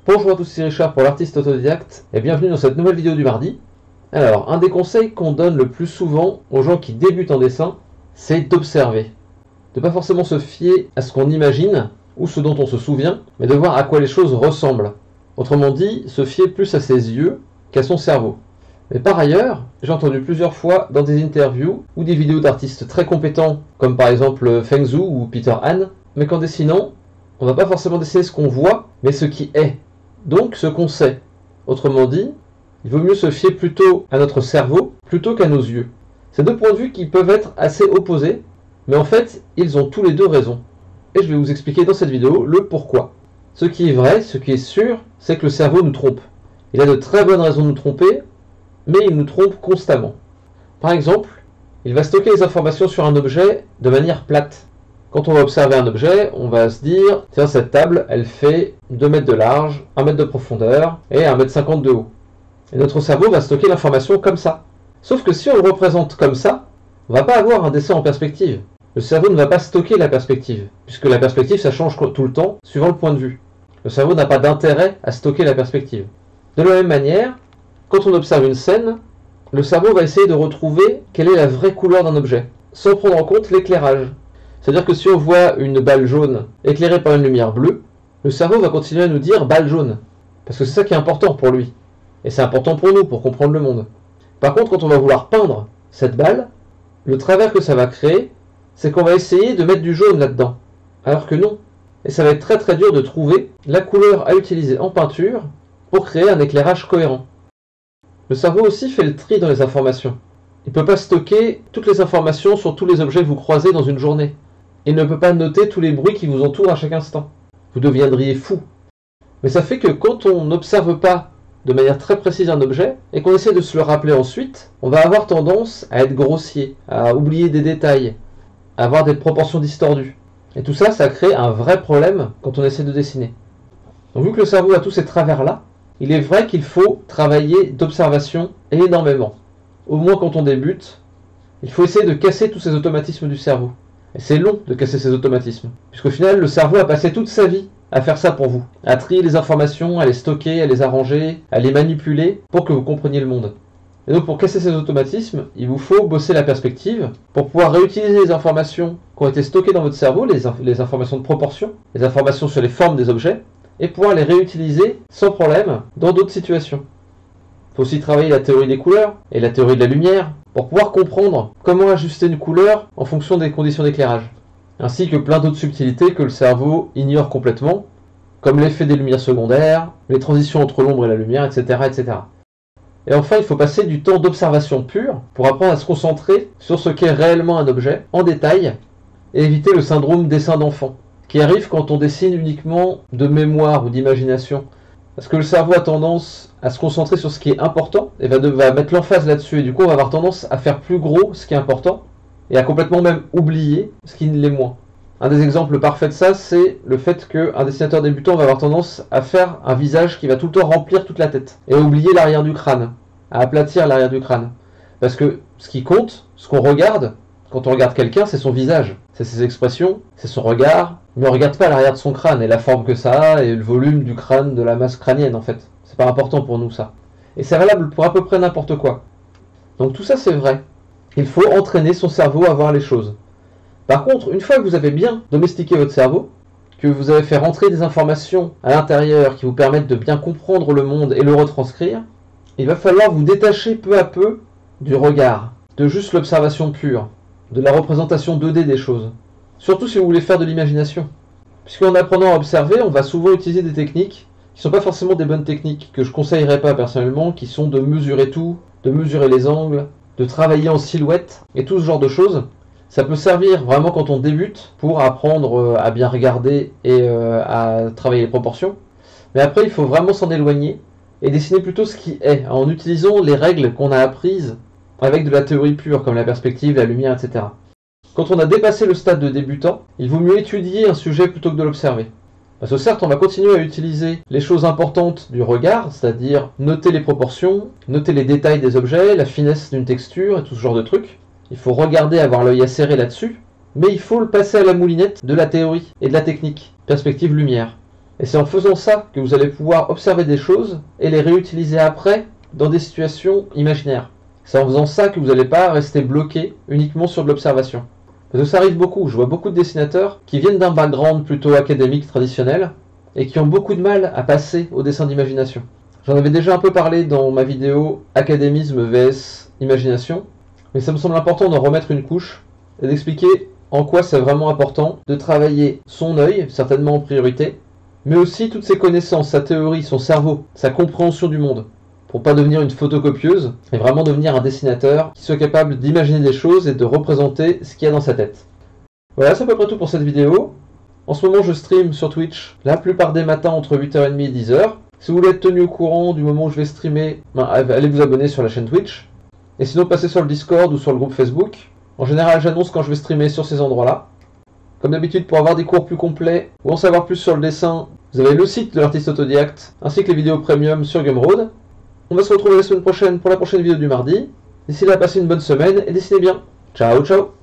Bonjour à tous, c'est Richard pour l'artiste autodidacte et bienvenue dans cette nouvelle vidéo du mardi. Alors, un des conseils qu'on donne le plus souvent aux gens qui débutent en dessin, c'est d'observer. De pas forcément se fier à ce qu'on imagine ou ce dont on se souvient, mais de voir à quoi les choses ressemblent. Autrement dit, se fier plus à ses yeux qu'à son cerveau. Mais par ailleurs, j'ai entendu plusieurs fois dans des interviews ou des vidéos d'artistes très compétents, comme par exemple Feng Zhu ou Peter Han, mais qu'en dessinant, on ne va pas forcément dessiner ce qu'on voit, mais ce qui est. Donc ce qu'on sait. Autrement dit, il vaut mieux se fier plutôt à notre cerveau plutôt qu'à nos yeux. C'est deux points de vue qui peuvent être assez opposés, mais en fait, ils ont tous les deux raison. Et je vais vous expliquer dans cette vidéo le pourquoi. Ce qui est vrai, ce qui est sûr, c'est que le cerveau nous trompe. Il a de très bonnes raisons de nous tromper, mais il nous trompe constamment. Par exemple, il va stocker les informations sur un objet de manière plate. Quand on va observer un objet, on va se dire, tiens, cette table, elle fait 2 mètres de large, 1 mètre de profondeur et 1,50 m de haut. Et notre cerveau va stocker l'information comme ça. Sauf que si on le représente comme ça, on ne va pas avoir un dessin en perspective. Le cerveau ne va pas stocker la perspective, puisque la perspective, ça change tout le temps, suivant le point de vue. Le cerveau n'a pas d'intérêt à stocker la perspective. De la même manière, quand on observe une scène, le cerveau va essayer de retrouver quelle est la vraie couleur d'un objet, sans prendre en compte l'éclairage. C'est-à-dire que si on voit une balle jaune éclairée par une lumière bleue, le cerveau va continuer à nous dire balle jaune. Parce que c'est ça qui est important pour lui. Et c'est important pour nous, pour comprendre le monde. Par contre, quand on va vouloir peindre cette balle, le travers que ça va créer, c'est qu'on va essayer de mettre du jaune là-dedans. Alors que non. Et ça va être très très dur de trouver la couleur à utiliser en peinture pour créer un éclairage cohérent. Le cerveau aussi fait le tri dans les informations. Il ne peut pas stocker toutes les informations sur tous les objets que vous croisez dans une journée. Il ne peut pas noter tous les bruits qui vous entourent à chaque instant. Vous deviendriez fou. Mais ça fait que quand on n'observe pas de manière très précise un objet, et qu'on essaie de se le rappeler ensuite, on va avoir tendance à être grossier, à oublier des détails, à avoir des proportions distordues. Et tout ça, ça crée un vrai problème quand on essaie de dessiner. Donc vu que le cerveau a tous ces travers-là, il est vrai qu'il faut travailler d'observation énormément. Au moins quand on débute, il faut essayer de casser tous ces automatismes du cerveau. Et c'est long de casser ces automatismes, puisqu'au final, le cerveau a passé toute sa vie à faire ça pour vous, à trier les informations, à les stocker, à les arranger, à les manipuler pour que vous compreniez le monde. Et donc pour casser ces automatismes, il vous faut bosser la perspective pour pouvoir réutiliser les informations qui ont été stockées dans votre cerveau, les informations de proportion, les informations sur les formes des objets, et pouvoir les réutiliser sans problème dans d'autres situations. Il faut aussi travailler la théorie des couleurs et la théorie de la lumière pour pouvoir comprendre comment ajuster une couleur en fonction des conditions d'éclairage, ainsi que plein d'autres subtilités que le cerveau ignore complètement, comme l'effet des lumières secondaires, les transitions entre l'ombre et la lumière, etc., etc. Et enfin, il faut passer du temps d'observation pure pour apprendre à se concentrer sur ce qu'est réellement un objet, en détail, et éviter le syndrome dessin d'enfant, qui arrive quand on dessine uniquement de mémoire ou d'imagination. Parce que le cerveau a tendance à se concentrer sur ce qui est important, et va mettre l'emphase là-dessus, et du coup on va avoir tendance à faire plus gros ce qui est important, et à complètement même oublier ce qui ne l'est moins. Un des exemples parfaits de ça, c'est le fait qu'un dessinateur débutant va avoir tendance à faire un visage qui va tout le temps remplir toute la tête, et à oublier l'arrière du crâne, à aplatir l'arrière du crâne. Parce que ce qui compte, ce qu'on regarde, quand on regarde quelqu'un, c'est son visage, c'est ses expressions, c'est son regard, mais on ne regarde pas l'arrière de son crâne, et la forme que ça a, et le volume du crâne, de la masse crânienne en fait. C'est pas important pour nous ça. Et c'est valable pour à peu près n'importe quoi. Donc tout ça c'est vrai. Il faut entraîner son cerveau à voir les choses. Par contre, une fois que vous avez bien domestiqué votre cerveau, que vous avez fait rentrer des informations à l'intérieur qui vous permettent de bien comprendre le monde et le retranscrire, il va falloir vous détacher peu à peu du regard, de juste l'observation pure, de la représentation 2D des choses. Surtout si vous voulez faire de l'imagination. Puisqu'en apprenant à observer, on va souvent utiliser des techniques qui ne sont pas forcément des bonnes techniques, que je ne conseillerais pas personnellement, qui sont de mesurer tout, de mesurer les angles, de travailler en silhouette, et tout ce genre de choses. Ça peut servir vraiment quand on débute pour apprendre à bien regarder et à travailler les proportions. Mais après, il faut vraiment s'en éloigner et dessiner plutôt ce qui est, en utilisant les règles qu'on a apprises avec de la théorie pure, comme la perspective, la lumière, etc. Quand on a dépassé le stade de débutant, il vaut mieux étudier un sujet plutôt que de l'observer. Parce que certes, on va continuer à utiliser les choses importantes du regard, c'est-à-dire noter les proportions, noter les détails des objets, la finesse d'une texture et tout ce genre de trucs. Il faut regarder, avoir l'œil acéré là-dessus, mais il faut le passer à la moulinette de la théorie et de la technique, perspective lumière. Et c'est en faisant ça que vous allez pouvoir observer des choses et les réutiliser après dans des situations imaginaires. C'est en faisant ça que vous n'allez pas rester bloqué uniquement sur de l'observation. Parce que ça arrive beaucoup, je vois beaucoup de dessinateurs qui viennent d'un background plutôt académique traditionnel et qui ont beaucoup de mal à passer au dessin d'imagination. J'en avais déjà un peu parlé dans ma vidéo Académisme vs Imagination, mais ça me semble important d'en remettre une couche et d'expliquer en quoi c'est vraiment important de travailler son œil, certainement en priorité, mais aussi toutes ses connaissances, sa théorie, son cerveau, sa compréhension du monde, pour pas devenir une photocopieuse et vraiment devenir un dessinateur qui soit capable d'imaginer des choses et de représenter ce qu'il y a dans sa tête. Voilà, c'est à peu près tout pour cette vidéo. En ce moment, je stream sur Twitch la plupart des matins entre 8h30 et 10h. Si vous voulez être tenu au courant du moment où je vais streamer, allez vous abonner sur la chaîne Twitch. Et sinon, passez sur le Discord ou sur le groupe Facebook. En général, j'annonce quand je vais streamer sur ces endroits-là. Comme d'habitude, pour avoir des cours plus complets ou en savoir plus sur le dessin, vous avez le site de l'artiste autodidacte, ainsi que les vidéos premium sur Gumroad. On va se retrouver la semaine prochaine pour la prochaine vidéo du mardi. D'ici là, passez une bonne semaine et dessinez bien. Ciao, ciao!